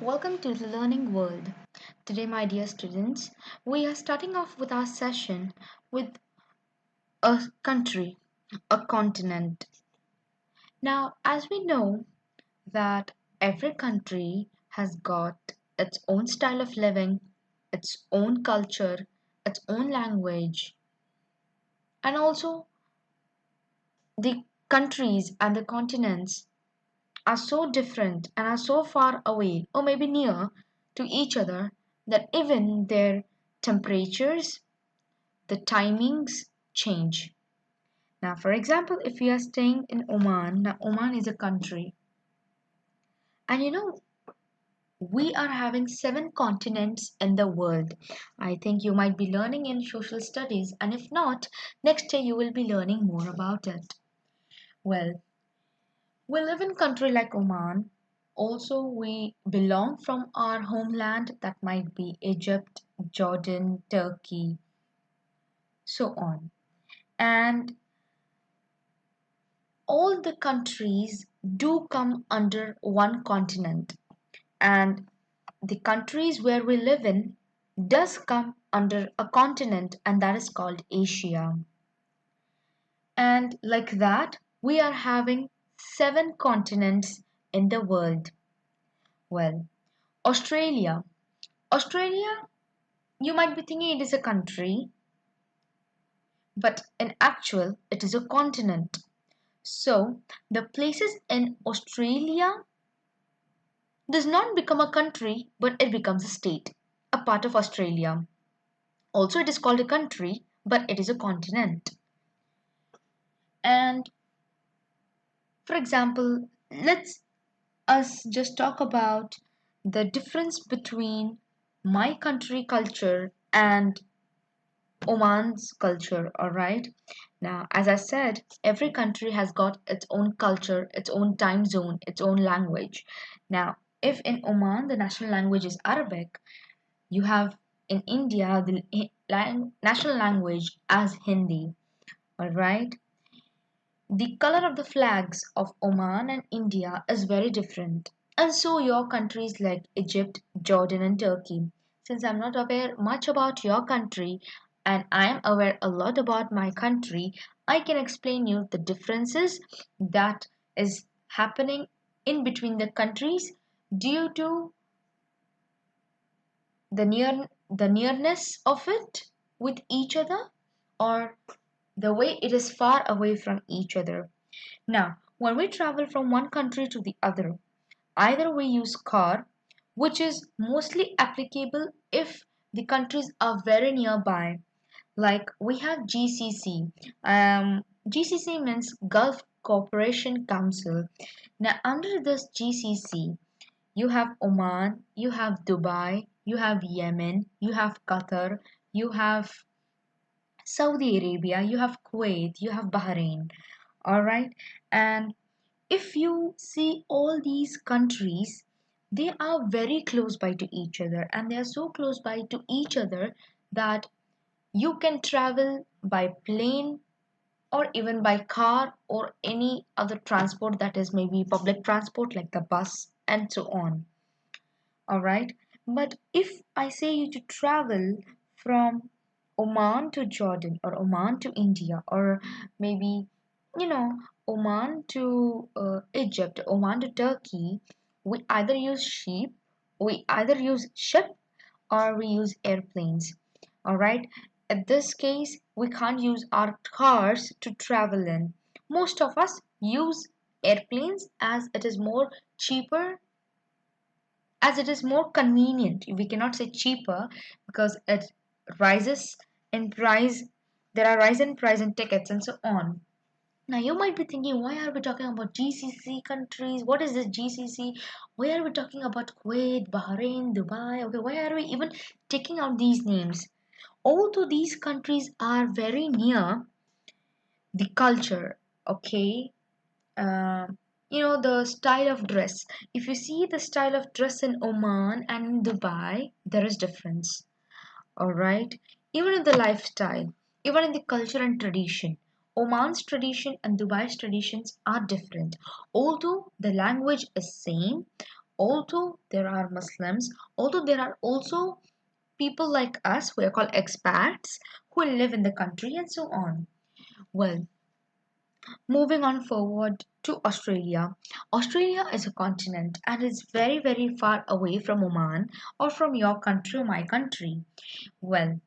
Welcome to the learning world. Today, my dear students, we are starting off with our session with a country, a continent. Now, as we know that every country has got its own style of living, its own culture, its own language, and also the countries and the continents are so different and are so far away or maybe near to each other that even their temperatures, the timings change. Now, for example, if we are staying in Oman, now Oman is a country, and we are having seven continents in the world. I think you might be learning in social studies, and if not, next year you will be learning more about it. Well, we live in country like Oman. Also, we belong from our homeland that might be Egypt, Jordan, Turkey, so on. And all the countries do come under one continent. And the countries where we live in does come under a continent, and that is called Asia. And like that, we are having seven continents in the world. Well, Australia. Australia, you might be thinking it is a country, but in actual, it is a continent. So, the places in Australia does not become a country, but it becomes a state, a part of Australia. Also, it is called a country, but it is a continent. And for example, let's us just talk about the difference between my country culture and Oman's culture, all right? Now, as I said, every country has got its own culture, its own time zone, its own language. Now, if in Oman the national language is Arabic, you have in India the national language as Hindi, all right? The color of the flags of Oman and India is very different. And so your countries like Egypt, Jordan, and Turkey. Since I'm not aware much about your country and I am aware a lot about my country, I can explain you the differences that is happening in between the countries due to the nearness of it with each other or the way it is far away from each other. Now, when we travel from one country to the other, either we use car, which is mostly applicable if the countries are very nearby. Like we have GCC. GCC means Gulf Cooperation Council. Now, under this GCC, you have Oman, you have Dubai, you have Yemen, you have Qatar, you have Saudi Arabia, you have Kuwait, you have Bahrain. All right. And if you see all these countries, they are very close by to each other, and they are so close by to each other that you can travel by plane or even by car or any other transport that is maybe public transport like the bus and so on. All right. But if I say you to travel from Oman to Jordan or Oman to India or maybe, you know, Oman to Egypt, Oman to Turkey, we either use ship or we use airplanes. All right. In this case, we can't use our cars to travel in. Most of us use airplanes as it is more cheaper, as it is more convenient. We cannot say cheaper because it rises in price. There are rise in price in tickets and so on. Now you might be thinking, why are we talking about GCC countries? What is this GCC? Why are we talking about Kuwait, Bahrain, Dubai? Okay, why are we even taking out these names? Although these countries are very near the culture, okay, uh, the style of dress. If you see the style of dress in Oman and in Dubai, there is difference. All right, even in the lifestyle, even in the culture and tradition, Oman's tradition and Dubai's traditions are different. Although the language is same, Although there are Muslims, although there are also people like us who are called expats who live in the country and so on. Well, moving on forward to Australia. Australia is a continent and is very, very far away from Oman or from your country or my country. Well,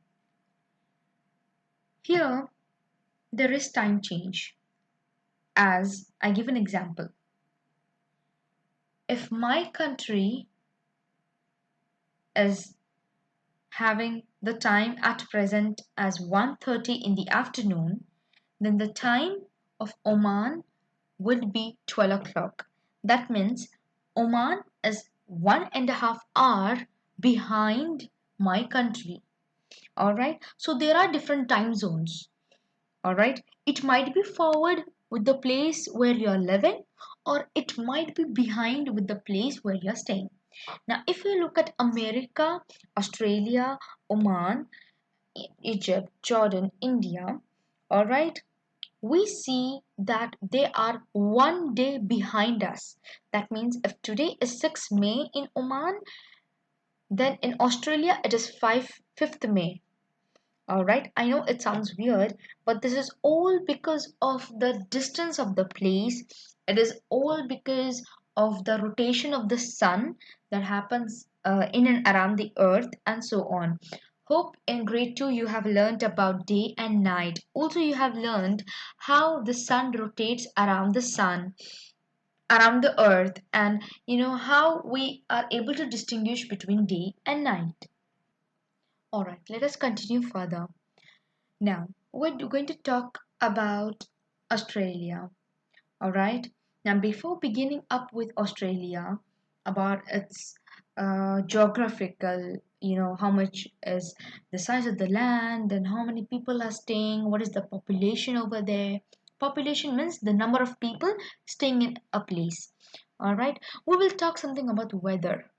here there is time change. As I give an example, if my country is having the time at present as 1:30 in the afternoon, then the time of Oman would be 12 o'clock. That means Oman is 1.5 hour behind my country. All right. So there are different time zones. All right. It might be forward with the place where you're living, or it might be behind with the place where you're staying. Now, if you look at America, Australia, Oman, Egypt, Jordan, India, all right, we see that they are 1 day behind us. That means if today is 6th May in Oman, then in Australia it is 5th May. All right, I know it sounds weird, but this is all because of the distance of the place. It is all because of the rotation of the sun that happens in and around the earth and so on. Hope in grade 2 you have learned about day and night. Also, you have learned how the sun rotates around the sun, around the earth, and how we are able to distinguish between day and night. All right, let us continue further. Now, we're going to talk about Australia. All right. Now, before beginning up with Australia, about its geographical, how much is the size of the land, and how many people are staying, what is the population over there. Population means the number of people staying in a place. All right. We will talk something about weather.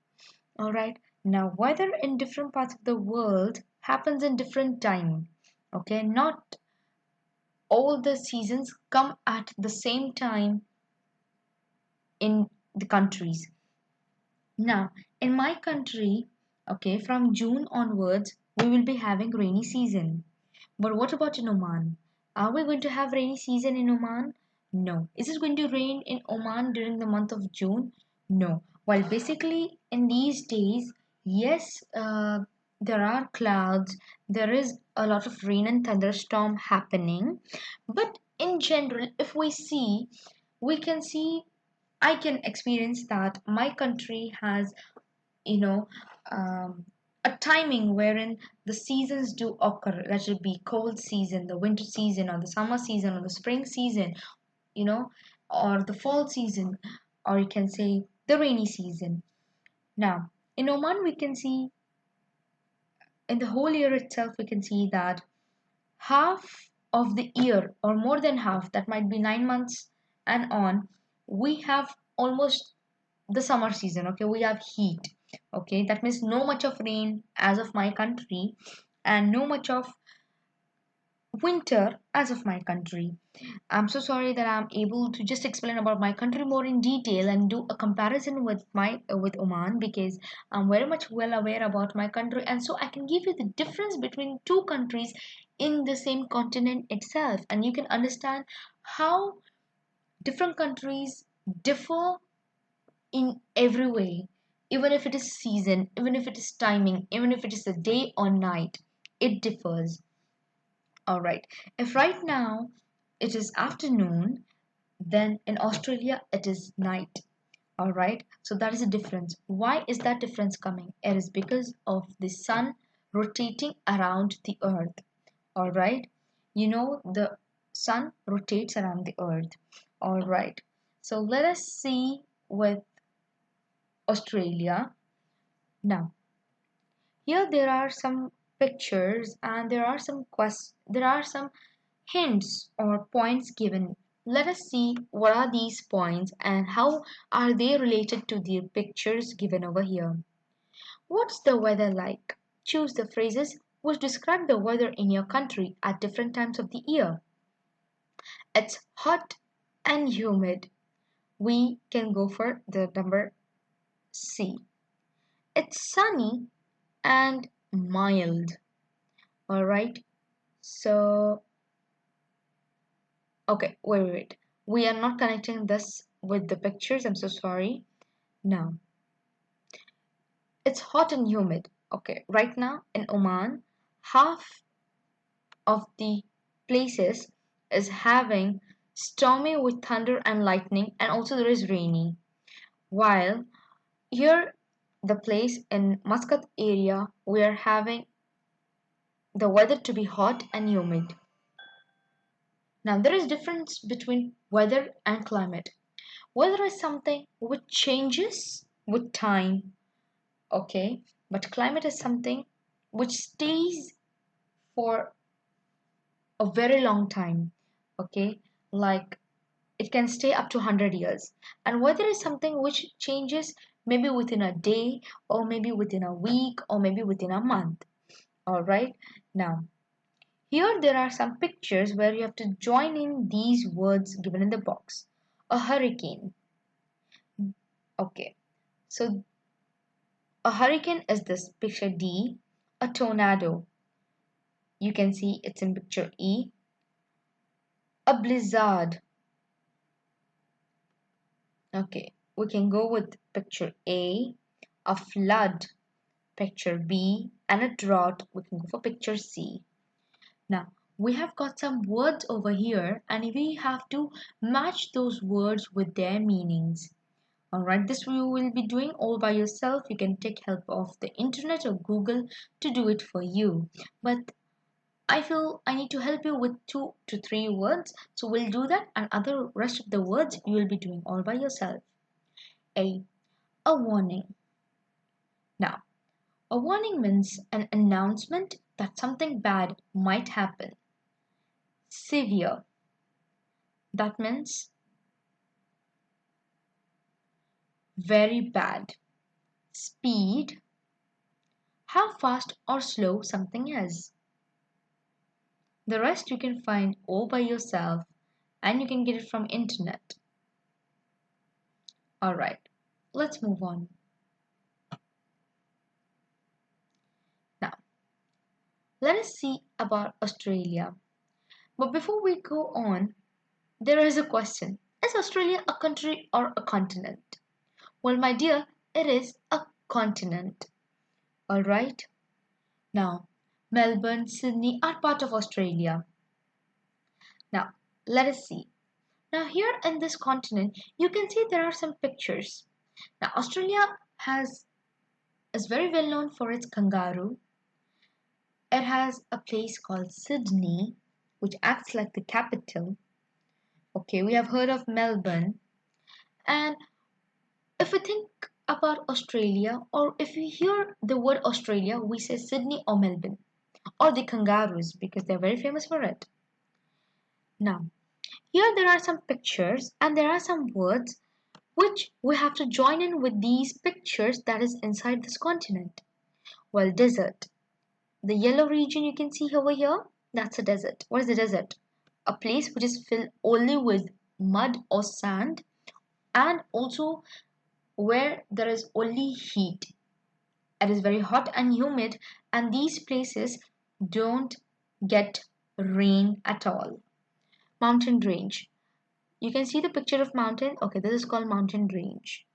All right. Now, weather in different parts of the world happens in different time. Okay, not all the seasons come at the same time in the countries. Now, in my country, okay, from June onwards, we will be having rainy season. But what about in Oman? Are we going to have rainy season in Oman? No. Is it going to rain in Oman during the month of June? No. Well, basically, in these days, yes, there are clouds, there is a lot of rain and thunderstorm happening. But in general, if we see, we can see, I can experience that my country has, you know, a timing wherein the seasons do occur. That should be cold season, the winter season, or the summer season, or the spring season, you know, or the fall season, or you can say the rainy season. Now, in Oman, we can see in the whole year itself, we can see that half of the year, or more than half, that might be 9 months and on, we have almost the summer season. Okay, we have heat. Okay, that means no much of rain as of my country, and no much of winter as of my country. I'm so sorry that I'm able to just explain about my country more in detail and do a comparison with my with Oman, because I'm very much well aware about my country, and so I can give you the difference between two countries in the same continent itself, and you can understand how different countries differ in every way, even if it is season, even if it is timing, even if it is a day or night, it differs. All right. If right now it is afternoon, then in Australia it is night. All right. So that is a difference. Why is that difference coming? It is because of the sun rotating around the earth. All right. The sun rotates around the earth. All right. So let us see with Australia. Now, here there are some pictures and there are some hints or points given. Let us see what are these points and how are they related to the pictures given over here. What's the weather like? Choose the phrases which describe the weather in your country at different times of the year. It's hot and humid. We can go for the number sea. It's sunny and mild. Alright, so okay, wait. We are not connecting this with the pictures. I'm so sorry. Now, it's hot and humid. Okay, right now in Oman, half of the places is having stormy with thunder and lightning, and also there is rainy. While here, the place in Muscat area, we are having the weather to be hot and humid. Now, there is difference between weather and climate. Weather is something which changes with time, okay? But climate is something which stays for a very long time, okay? Like it can stay up to 100 years. And weather is something which changes maybe within a day, or maybe within a week, or maybe within a month. All right. Now, here there are some pictures where you have to join in these words given in the box. A hurricane. Okay. So a hurricane is this picture D. A tornado. You can see it's in picture E. A blizzard. Okay. We can go with picture A. A flood. Picture B. And a drought. We can go for picture C. Now, we have got some words over here and we have to match those words with their meanings. Alright, this you will be doing all by yourself. You can take help of the internet or Google to do it for you. But I feel I need to help you with 2 to 3 words. So we'll do that, and other rest of the words you will be doing all by yourself. A. A warning. Now, a warning means an announcement that something bad might happen. Severe. That means very bad. Speed. How fast or slow something is. The rest you can find all by yourself, and you can get it from internet. Alright, let's move on. Now, let us see about Australia. But before we go on, there is a question. Is Australia a country or a continent? Well, my dear, it is a continent. Alright? Now, Melbourne, Sydney are part of Australia. Now, let us see. Now, here in this continent, you can see there are some pictures. Now, Australia is very well known for its kangaroo. It has a place called Sydney, which acts like the capital. Okay, we have heard of Melbourne. And if we think about Australia, or if we hear the word Australia, we say Sydney or Melbourne, or the kangaroos, because they're very famous for it. Now, here there are some pictures and there are some words which we have to join in with these pictures that is inside this continent. Well, desert. The yellow region you can see over here, that's a desert. What is a desert? A place which is filled only with mud or sand, and also where there is only heat. It is very hot and humid, and these places don't get rain at all. Mountain range. You can see the picture of mountain. Okay, this is called mountain range.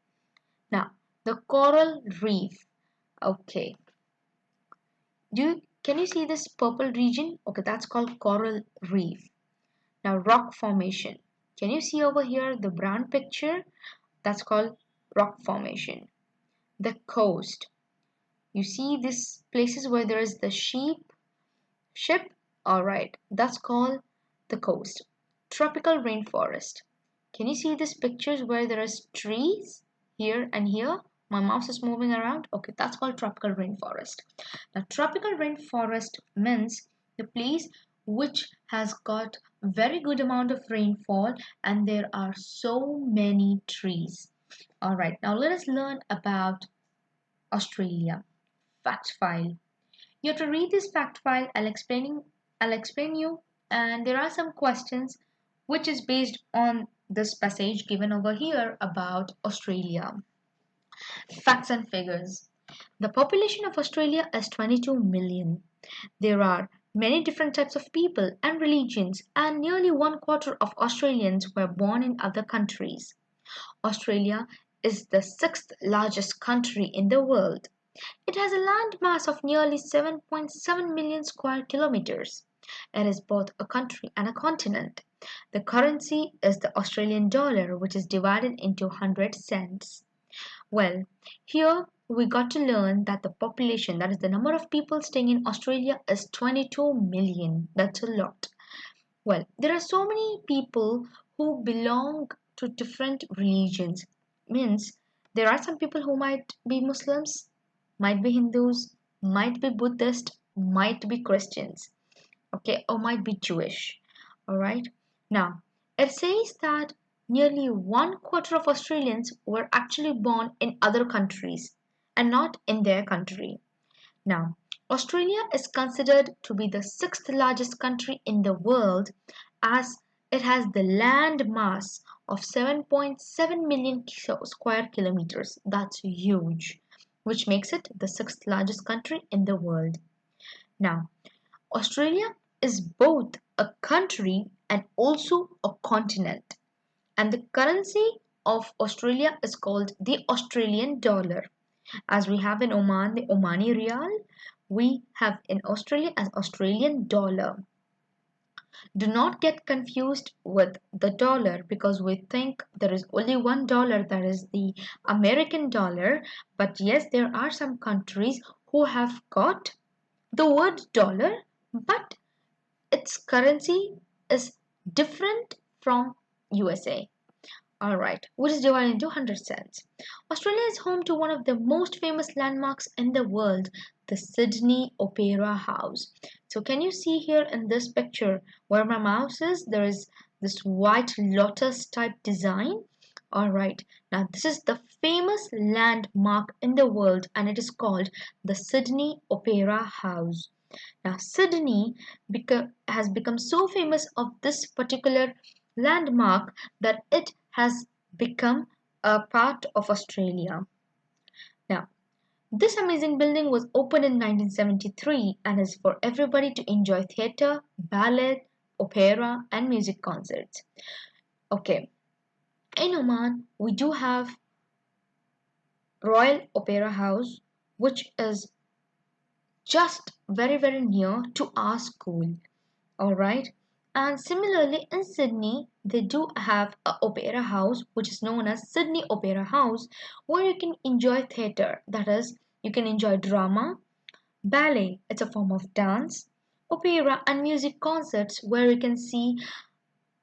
Now, the coral reef. Okay. Can you see this purple region? Okay, that's called coral reef. Now, rock formation. Can you see over here the brown picture? That's called rock formation. The coast. You see these places where there is the ship? Alright, that's called the coast. Tropical rainforest. Can you see these pictures where there is trees here and here? My mouse is moving around. Okay, that's called tropical rainforest. Now, tropical rainforest means the place which has got very good amount of rainfall and there are so many trees. Alright, now let us learn about Australia. Fact file. You have to read this fact file. I'll explain you, and there are some questions which is based on this passage given over here about Australia. Facts and figures. The population of Australia is 22 million. There are many different types of people and religions, and nearly one quarter of Australians were born in other countries. Australia is the sixth largest country in the world. It has a land mass of nearly 7.7 million square kilometers. It is both a country and a continent. The currency is the Australian dollar, which is divided into 100 cents. Well, here we got to learn that the population, that is the number of people staying in Australia, is 22 million. That's a lot. Well, there are so many people who belong to different religions. Means there are some people who might be Muslims, might be Hindus, might be Buddhist, might be Christians, okay, or might be Jewish. All right. Now, it says that nearly one quarter of Australians were actually born in other countries and not in their country. Now, Australia is considered to be the sixth largest country in the world as it has the land mass of 7.7 million square kilometers. That's huge, which makes it the sixth largest country in the world. Now, Australia is both a country and also a continent, and the currency of Australia is called the Australian dollar. As we have in Oman the Omani Riyal, we have in Australia as Australian dollar. Do not get confused with the dollar because we think there is only $1, that is the American dollar. But yes, there are some countries who have got the word dollar, but its currency is different from USA. Alright, which is divided into 100 cents. Australia is home to one of the most famous landmarks in the world, the Sydney Opera House. So can you see here in this picture where my mouse is, there is this white lotus type design. Alright, now this is the famous landmark in the world and it is called the Sydney Opera House. Now Sydney has become so famous of this particular landmark that it has become a part of Australia. Now, this amazing building was opened in 1973 and is for everybody to enjoy theatre, ballet, opera, and music concerts. Okay, in Oman, we do have Royal Opera House, which is just very near to our school. Alright, and similarly in Sydney they do have a opera house which is known as Sydney Opera House, where you can enjoy theatre, that is you can enjoy drama, ballet, it's a form of dance, opera and music concerts where you can see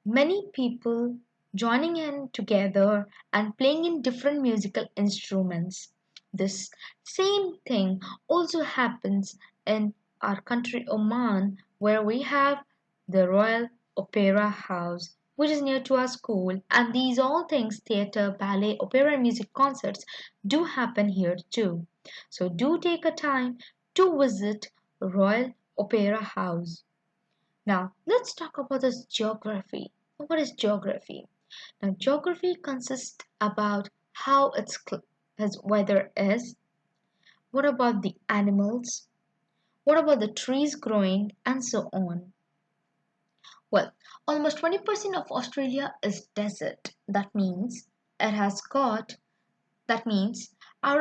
many people joining in together and playing in different musical instruments. This same thing also happens in our country Oman, where we have the Royal Opera House, which is near to our school, and these all things theatre, ballet, opera, and music concerts do happen here too. So do take a time to visit Royal Opera House. Now, let's talk about this geography. What is geography? Now, geography consists about how its weather is, what about the animals, what about the trees growing, and so on. Well, almost 20% of Australia is desert. That means out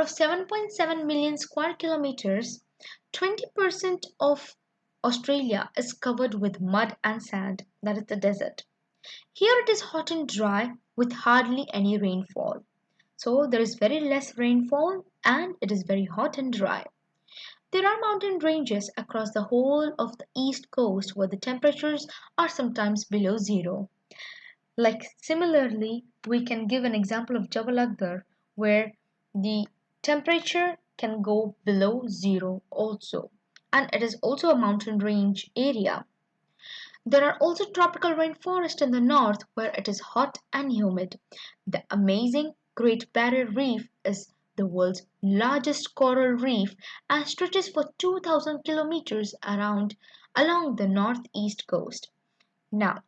of 7.7 million square kilometers, 20% of Australia is covered with mud and sand, that is the desert. Here it is hot and dry with hardly any rainfall. So there is very less rainfall and it is very hot and dry. There are mountain ranges across the whole of the east coast where the temperatures are sometimes below zero. Like similarly, we can give an example of Jabal Akbar where the temperature can go below zero also, and it is also a mountain range area. There are also tropical rainforests in the north where it is hot and humid. The amazing Great Barrier Reef is the world's largest coral reef and stretches for 2,000 kilometers along the northeast coast. Now,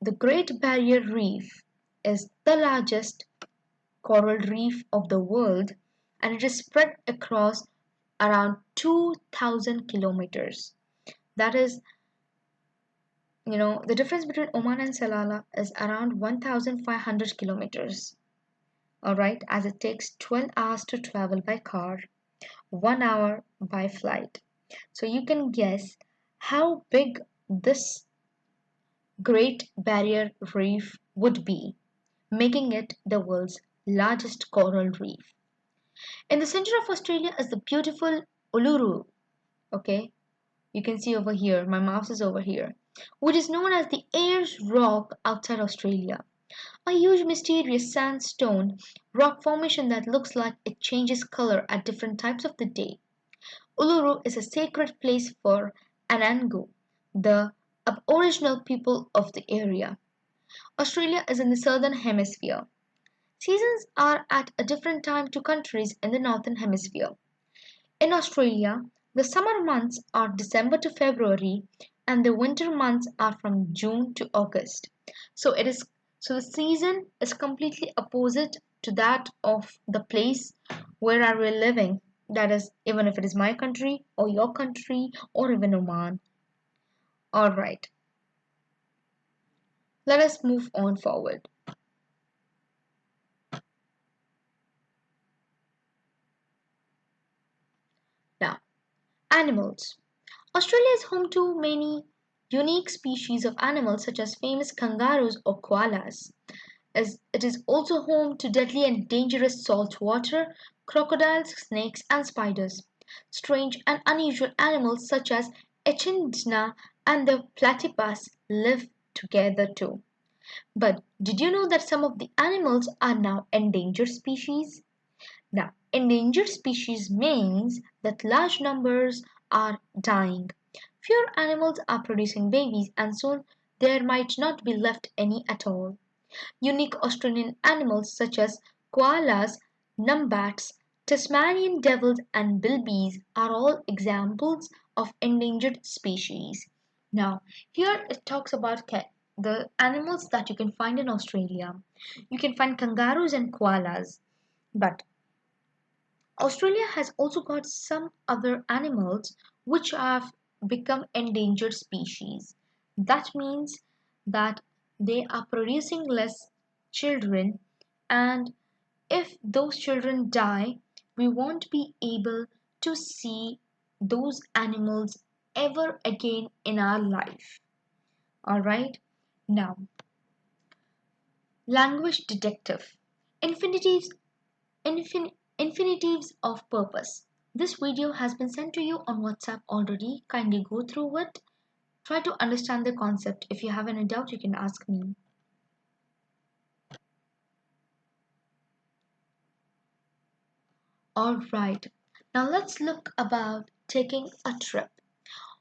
the Great Barrier Reef is the largest coral reef of the world, and it is spread across around 2,000 kilometers. That is, the difference between Oman and Salalah is around 1,500 kilometers. Alright, as it takes 12 hours to travel by car, 1 hour by flight. So you can guess how big this Great Barrier Reef would be, making it the world's largest coral reef. In the center of Australia is the beautiful Uluru. Okay, you can see over here, my mouse is over here, which is known as the Ayers Rock outside Australia. A huge mysterious sandstone rock formation that looks like it changes color at different times of the day. Uluru is a sacred place for Anangu, the Aboriginal people of the area. Australia is in the southern hemisphere. Seasons are at a different time to countries in the northern hemisphere. In Australia, the summer months are December to February and the winter months are from June to August. So the season is completely opposite to that of the place where are we living. That is, even if it is my country or your country or even Oman. Alright, let us move on forward. Now, animals. Australia is home to many unique species of animals such as famous kangaroos or koalas. As it is also home to deadly and dangerous saltwater crocodiles, snakes, and spiders. Strange and unusual animals such as echidna and the platypus live together too. But did you know that some of the animals are now endangered species? Now, endangered species means that large numbers are dying. Fewer animals are producing babies, and soon there might not be left any at all. Unique Australian animals such as koalas, numbats, Tasmanian devils, and bilbies are all examples of endangered species. Now, here it talks about the animals that you can find in Australia. You can find kangaroos and koalas, but Australia has also got some other animals which have become endangered species. That means that they are producing less children, and if those children die, we won't be able to see those animals ever again in our life. Alright? Now, language detective. Infinitives Infinitives of purpose. This video has been sent to you on WhatsApp already. Kindly go through it. Try to understand the concept. If you have any doubt, you can ask me. Alright, now let's look about taking a trip.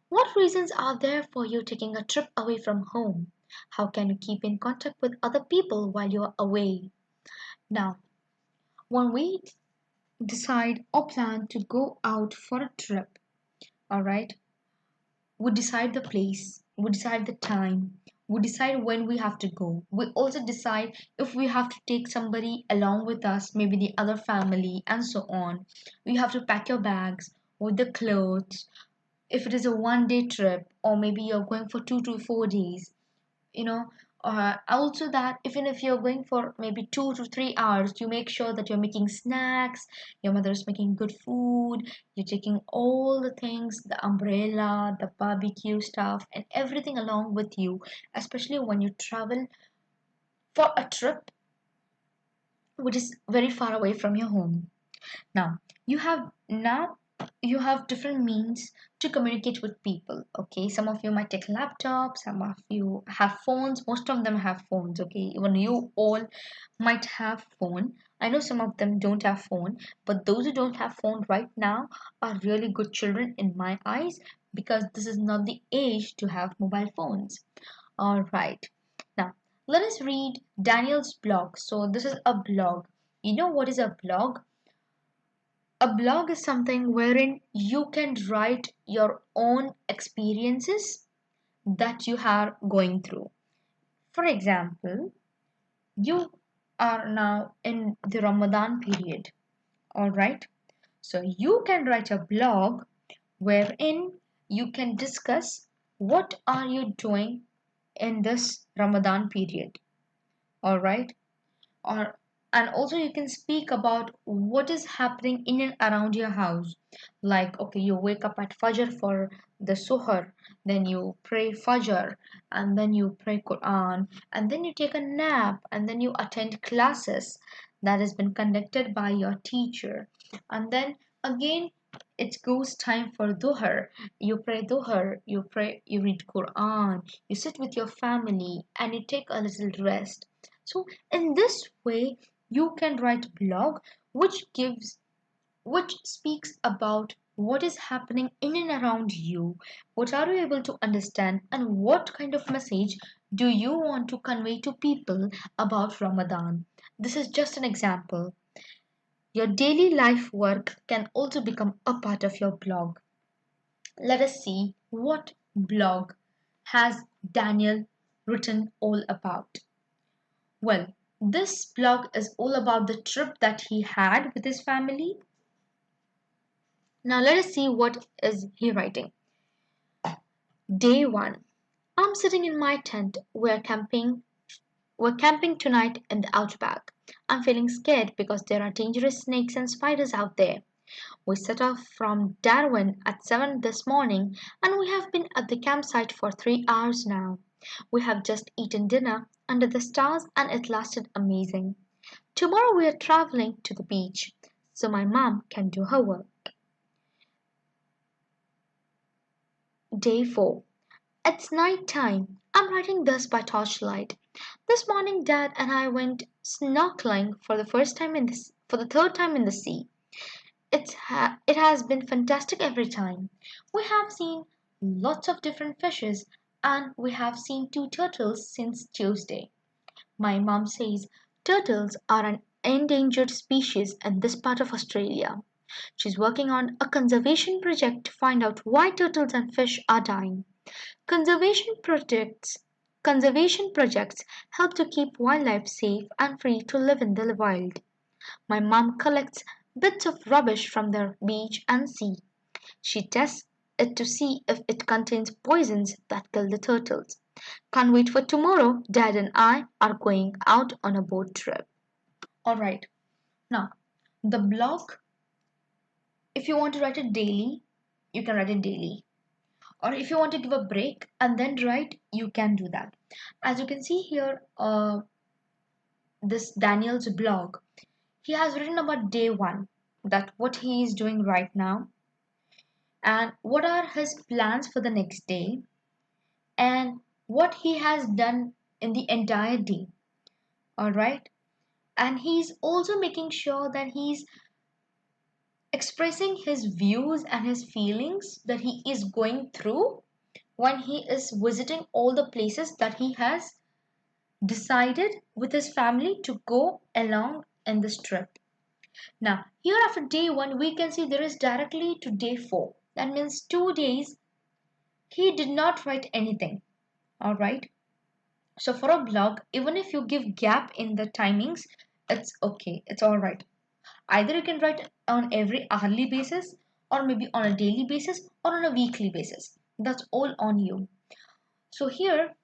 What reasons are there for you taking a trip away from home? How can you keep in contact with other people while you're away? Now, when we decide or plan to go out for a trip, alright, we decide the place, we decide the time, we decide when we have to go. We also decide if we have to take somebody along with us, maybe the other family, and so on. You have to pack your bags with the clothes. If it is a 1 day trip, or maybe you're going for 2 to 4 days, you know also that even if you're going for maybe 2 to 3 hours, you make sure that you're making snacks, your mother is making good food, you're taking all the things, the umbrella, the barbecue stuff, and everything along with you, especially when you travel for a trip which is very far away from your home. Now you have different means to communicate with people. Okay, some of you might take laptops, some of you have phones, most of them have phones. Okay, even you all might have phone. I know some of them don't have phone, but those who don't have phone right now are really good children in my eyes, because this is not the age to have mobile phones. All right, now let us read Daniel's blog. So this is a blog. You know what is a blog? A blog is something wherein you can write your own experiences that you are going through. For example, you are now in the Ramadan period. All right. So you can write a blog wherein you can discuss what are you doing in this Ramadan period. All right. Or and also you can speak about what is happening in and around your house, like okay, you wake up at fajr for the suhr, then you pray fajr, and then you pray quran, and then you take a nap, and then you attend classes that has been conducted by your teacher, and then again it goes time for dhuhr. You pray dhuhr, you read quran, you sit with your family, and you take a little rest. So in this way, you can write blog which speaks about what is happening in and around you. What are you able to understand and what kind of message do you want to convey to people about Ramadan? This is just an example. Your daily life work can also become a part of your blog. Let us see what blog has Daniel written all about. Well, this blog is all about the trip that he had with his family. Now let us see what is he writing. Day 1. I'm sitting in my tent. We're camping tonight in the outback. I'm feeling scared because there are dangerous snakes and spiders out there. We set off from Darwin at 7 this morning and we have been at the campsite for 3 hours now. We have just eaten dinner under the stars and it lasted amazing. Tomorrow we are traveling to the beach so my mom can do her work. Day 4. It's night time. I'm writing this by torchlight. This morning Dad and I went snorkeling for the third time in the sea. It has been fantastic every time. We have seen lots of different fishes and we have seen 2 turtles since Tuesday. My mom says turtles are an endangered species in this part of Australia. She's working on a conservation project to find out why turtles and fish are dying. Conservation projects Conservation projects help to keep wildlife safe and free to live in the wild. My mom collects bits of rubbish from the beach and sea. She tests it to see if it contains poisons that kill the turtles. Can't wait for tomorrow. Dad and I are going out on a boat trip. Alright, now the blog, if you want to write it daily, you can write it daily. Or if you want to give a break and then write, you can do that. As you can see here, this Daniel's blog, he has written about day 1, that what he is doing right now, and what are his plans for the next day, and what he has done in the entire day. All right, and he's also making sure that he's expressing his views and his feelings that he is going through when he is visiting all the places that he has decided with his family to go along in this trip. Now, here after day 1, we can see there is directly to day 4. That means 2 days he did not write anything. All right. So for a blog, even if you give gap in the timings, it's okay. It's all right. Either you can write on every hourly basis, or maybe on a daily basis, or on a weekly basis. That's all on you. So here,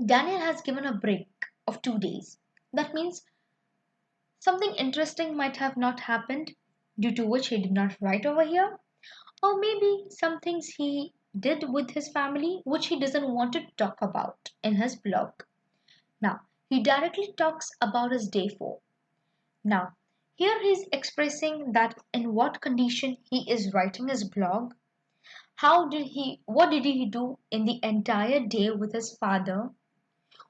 Daniel has given a break of 2 days. That means something interesting might have not happened, due to which he did not write over here, or maybe some things he did with his family which he doesn't want to talk about in his blog. Now, he directly talks about his day 4. Now, here he is expressing that in what condition he is writing his blog, what did he do in the entire day with his father,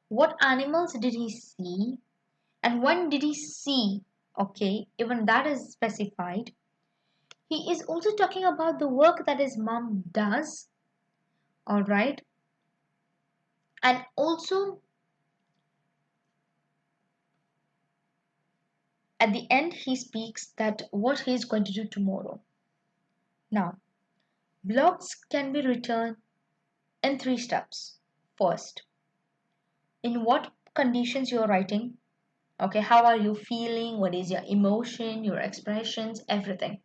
what animals did he see, and when did he see, okay, even that is specified. He is also talking about the work that his mom does, all right, and also at the end he speaks that what he is going to do tomorrow. Now, blogs can be written in 3 steps. First, in what conditions you are writing, Okay, how are you feeling? What is your emotion, your expressions, everything.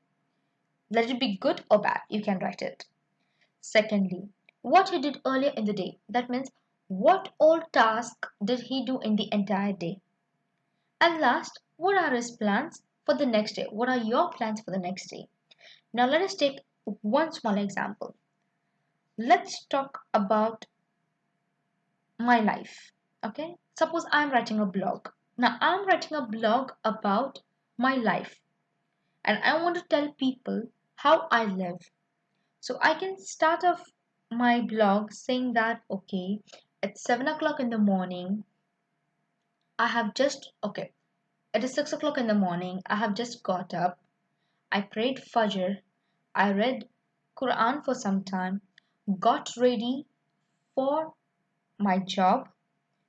Let it be good or bad, you can write it. Secondly, what he did earlier in the day. That means what all task did he do in the entire day? And last, what are his plans for the next day? What are your plans for the next day? Now let us take one small example. Let's talk about my life. Okay? Suppose I'm writing a blog. Now I'm writing a blog about my life and I want to tell people how I live. So I can start off my blog saying that okay, at 7 o'clock in the morning, I have just okay, it is 6 o'clock in the morning, I have just got up, I prayed Fajr, I read Quran for some time, got ready for my job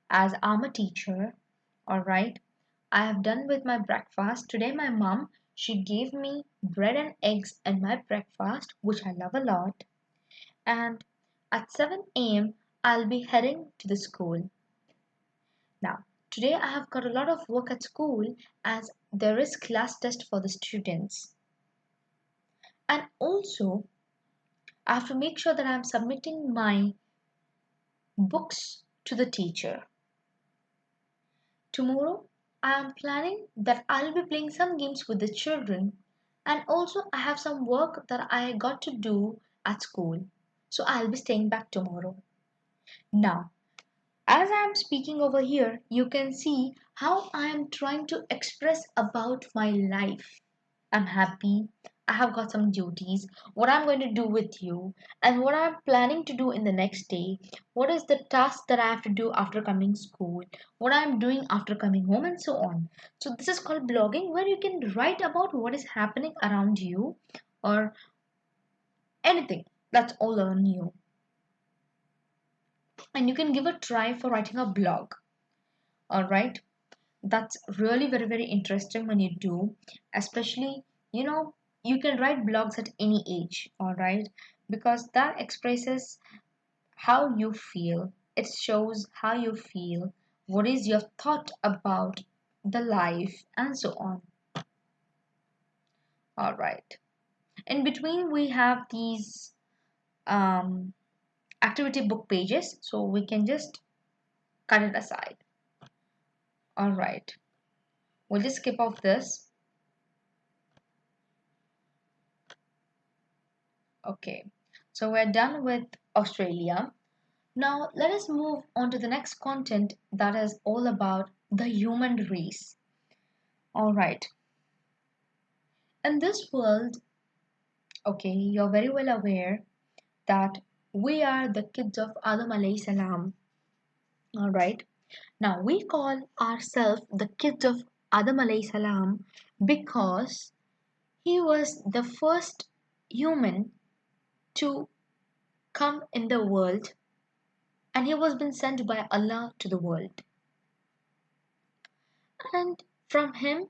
as I'm a teacher. Alright. I have done with my breakfast. Today my mom she gave me bread and eggs in my breakfast, which I love a lot. And at 7 a.m. I'll be heading to the school. Now, today I have got a lot of work at school as there is class test for the students. And also, I have to make sure that I'm submitting my books to the teacher. Tomorrow, I am planning that I'll be playing some games with the children, and also I have some work that I got to do at school. So I'll be staying back tomorrow. Now, as I am speaking over here, you can see how I am trying to express about my life. I'm happy. I have got some duties, what I'm going to do with you, and what I'm planning to do in the next day. What is the task that I have to do after coming school, what I'm doing after coming home, and so on. So, this is called blogging, where you can write about what is happening around you or anything that's all on you. And you can give a try for writing a blog. All right. That's really very, very interesting when you do, especially, you know, you can write blogs at any age, all right, because that expresses how you feel, it shows how you feel, what is your thought about the life, and so on. All right, in between we have these um, activity book pages, so we can just cut it aside. All right, we'll just skip off this. Okay, so we're done with Australia. Now let us move on to the next content that is all about the human race. All right. In this world, okay, you're very well aware that we are the kids of Adam alayhi salam. All right. Now we call ourselves the kids of Adam alayhi salam because he was the first human to come in the world and he was been sent by Allah to the world. And from him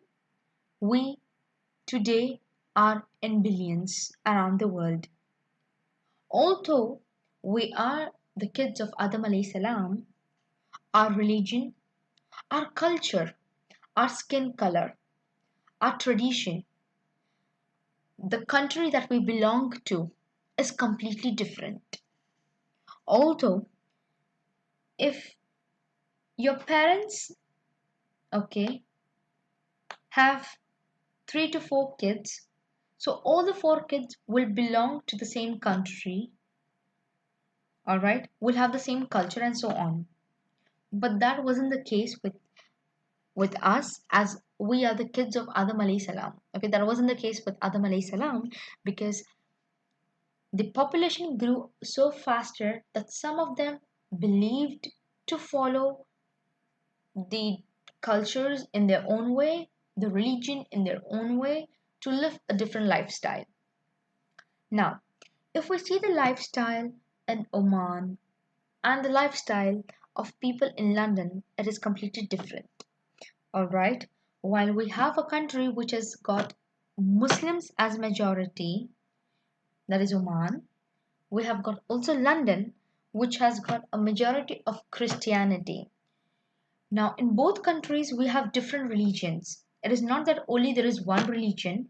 we today are in billions around the world. Although we are the kids of Adam alayhi salam, our religion, our culture, our skin color, our tradition, the country that we belong to is completely different. Although if your parents, okay, have 3 to 4 kids, so all the 4 kids will belong to the same country, all right, will have the same culture and so on. But that wasn't the case with us as we are the kids of Adam alayhi salam. Okay, that wasn't the case with Adam alayhi salam because the population grew so faster that some of them believed to follow the cultures in their own way, the religion in their own way, to live a different lifestyle. Now, if we see the lifestyle in Oman and the lifestyle of people in London, it is completely different. All right. While we have a country which has got Muslims as majority, that is Oman, we have got also London, which has got a majority of Christianity. Now, in both countries, we have different religions. It is not that only there is one religion,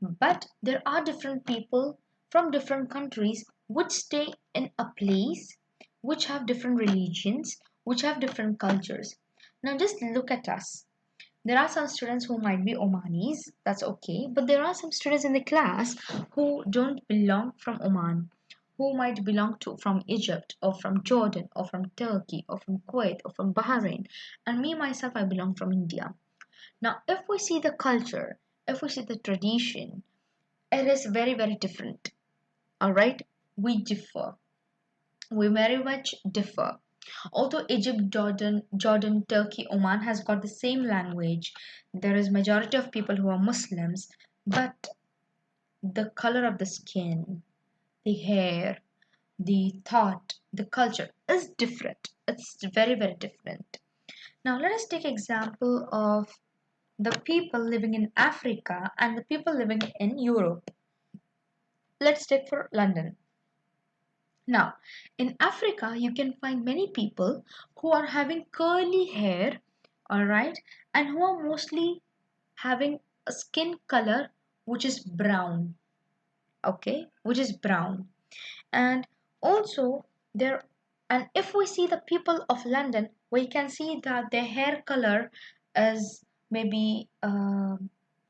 but there are different people from different countries which stay in a place, which have different religions, which have different cultures. Now, just look at us. There are some students who might be Omanis, that's okay, but there are some students in the class who don't belong from Oman, who might belong to from Egypt or from Jordan or from Turkey or from Kuwait or from Bahrain, and me myself, I belong from India. Now, if we see the culture, if we see the tradition, it is very, very different. All right, we differ. We very much differ. Although Egypt, Jordan, Turkey, Oman has got the same language, there is majority of people who are Muslims, but the color of the skin, the hair, the thought, the culture is different. It's very, very different. Now let us take example of the people living in Africa and the people living in Europe. Let's take for London. Now, in Africa, you can find many people who are having curly hair, all right, and who are mostly having a skin color which is brown, okay, which is brown. And also, there, and if we see the people of London, we can see that their hair color is maybe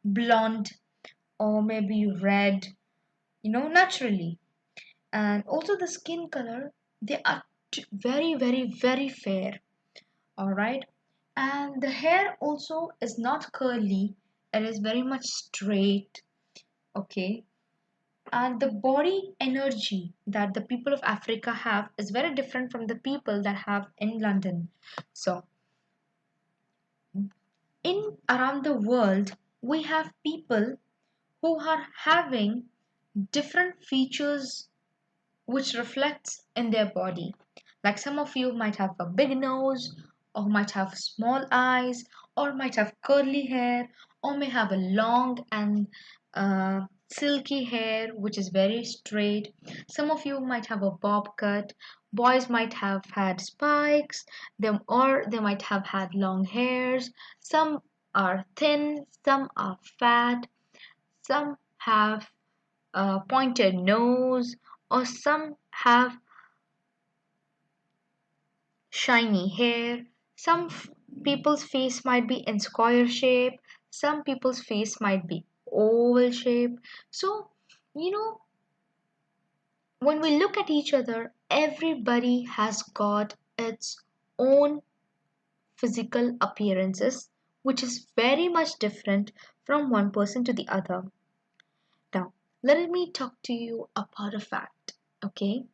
blonde or maybe red, naturally. And also the skin color, they are very, very, very fair, all right. And the hair also is not curly, it is very much straight, okay. And the body energy that the people of Africa have is very different from the people that have in London. So in around the world, we have people who are having different features which reflects in their body. Like some of you might have a big nose, or might have small eyes, or might have curly hair, or may have a long and silky hair which is very straight. Some of you might have a bob cut. Boys might have had spikes, them or they might have had long hairs. Some are thin, some are fat, some have a pointed nose, or some have shiny hair. Some people's face might be in square shape, some people's face might be oval shape. So, you know, when we look at each other, everybody has got its own physical appearances, which is very much different from one person to the other. Now, let me talk to you about a fact, okay?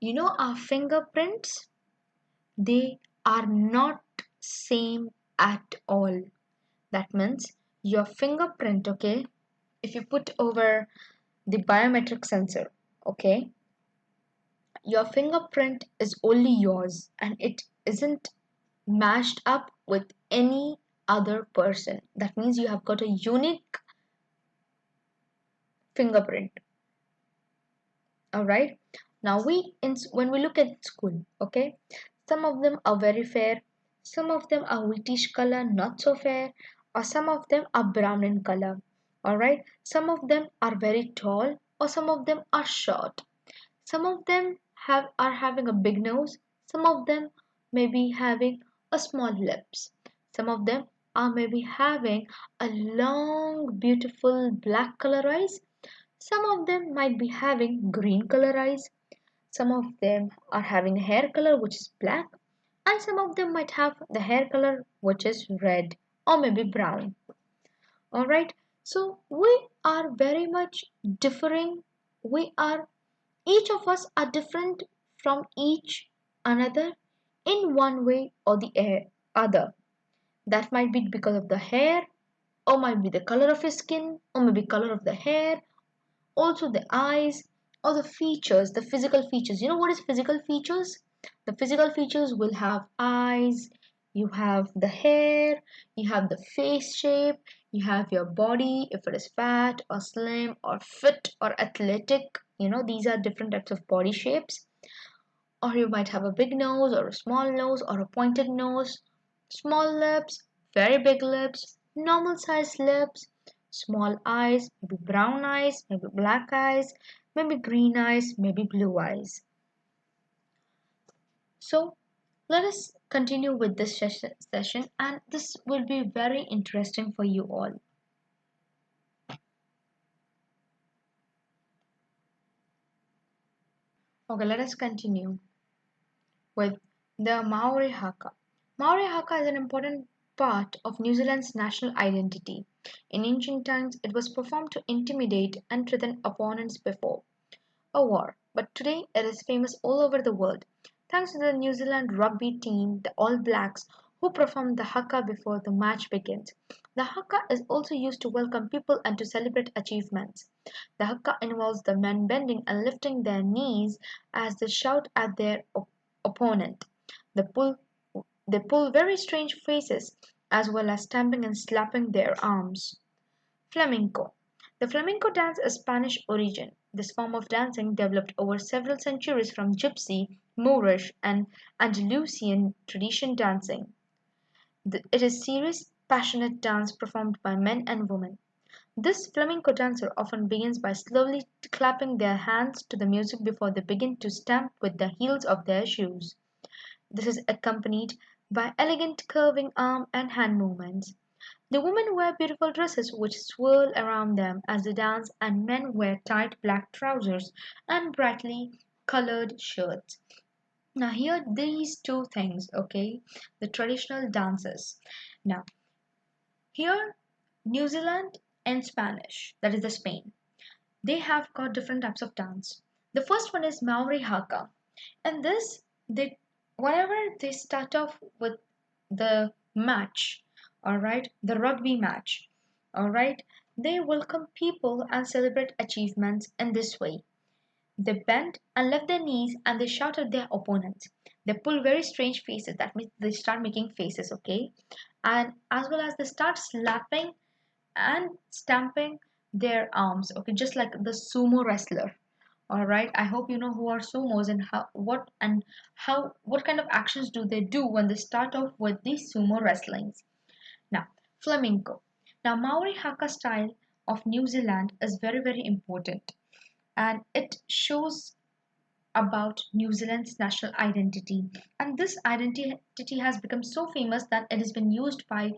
Our fingerprints, they are not same at all. That means your fingerprint, okay, if you put over the biometric sensor, okay, your fingerprint is only yours and it isn't matched up with any other person. That means you have got a unique fingerprint. All right. Now when we look at school, okay, some of them are very fair, some of them are whitish color, not so fair, or some of them are brown in color. All right. Some of them are very tall, or some of them are short. Some of them are having a big nose, some of them may be having a small lips. Some of them are maybe having a long, beautiful black color eyes. Some of them might be having green color eyes. Some of them are having hair color which is black, and some of them might have the hair color which is red or maybe brown. Alright, so we are very much differing. We are, each of us are different from each another in one way or the other. That might be because of the hair, or might be the color of your skin, or maybe color of the hair, also the eyes, or the features, the physical features. You know what is physical features? The physical features will have eyes, you have the hair, you have the face shape, you have your body, if it is fat or slim or fit or athletic. These are different types of body shapes. Or you might have a big nose or a small nose or a pointed nose, Small lips, very big lips, normal sized lips, small eyes, maybe brown eyes, maybe black eyes, maybe green eyes, maybe blue eyes. So let us continue with this session, and this will be very interesting for you all. Okay, let us continue with the Maori Haka. Maori Haka is an important part of New Zealand's national identity. In ancient times, it was performed to intimidate and threaten opponents before a war, but today it is famous all over the world. Thanks to the New Zealand rugby team, the All Blacks, who perform the haka before the match begins. The haka is also used to welcome people and to celebrate achievements. The haka involves the men bending and lifting their knees as they shout at their opponent. They pull, they pull very strange faces as well as stamping and slapping their arms. Flamenco. The flamenco dance is Spanish origin. This form of dancing developed over several centuries from Gypsy, Moorish, and Andalusian tradition dancing. It is serious, passionate dance performed by men and women. This flamenco dancer often begins by slowly clapping their hands to the music before they begin to stamp with the heels of their shoes. This is accompanied by elegant curving arm and hand movements. The women wear beautiful dresses which swirl around them as they dance, and men wear tight black trousers and brightly colored shirts. Now, here these two things, okay, the traditional dances. Now, here New Zealand and Spanish, that is the Spain, they have got different types of dance. The first one is Maori Haka, and this they whenever they start off with the match, all right, the rugby match, all right, they welcome people and celebrate achievements in this way. They bend and lift their knees and they shout at their opponents. They pull very strange faces, that means they start making faces, okay, and as well as they start slapping and stamping their arms, okay, just like the sumo wrestler. All right, I hope you know who are sumos and what kind of actions do they do when they start off with these sumo wrestlings. Now, flamenco. Now, Maori Haka style of New Zealand is very, very important, and it shows about New Zealand's national identity. And this identity has become so famous that it has been used by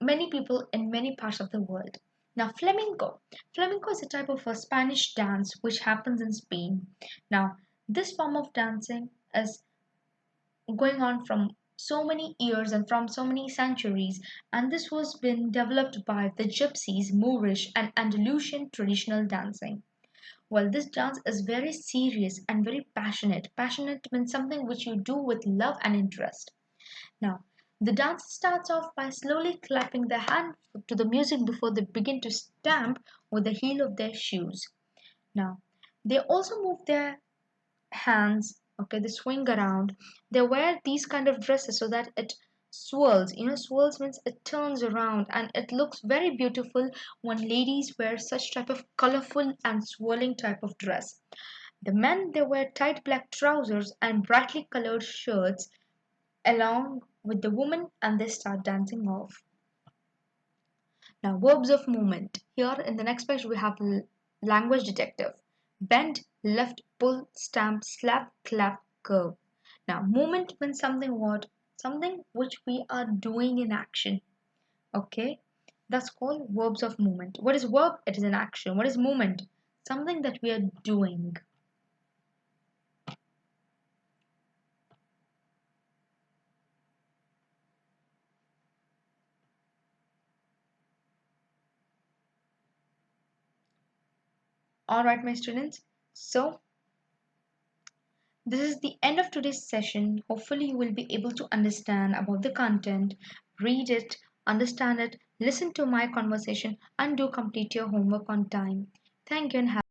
many people in many parts of the world. Now, flamenco. Flamenco is a type of a Spanish dance which happens in Spain. Now, this form of dancing is going on from so many years and from so many centuries, and this was been developed by the gypsies, Moorish, and Andalusian traditional dancing. Well, this dance is very serious and very passionate. Passionate means something which you do with love and interest. Now, the dance starts off by slowly clapping their hand to the music before they begin to stamp with the heel of their shoes. Now, they also move their hands, okay, they swing around. They wear these kind of dresses so that it swirls. You know, swirls means it turns around and it looks very beautiful when ladies wear such type of colorful and swirling type of dress. The men, they wear tight black trousers and brightly colored shirts along with the woman, and they start dancing off. Now, verbs of movement. Here in the next page, we have language detective. Bend, lift, pull, stamp, slap, clap, curve. Now, movement means something what? Something which we are doing in action. Okay? That's called verbs of movement. What is verb? It is an action. What is movement? Something that we are doing. All right, my students. So, this is the end of today's session. Hopefully, you will be able to understand about the content, read it, understand it, listen to my conversation, and do complete your homework on time. Thank you and have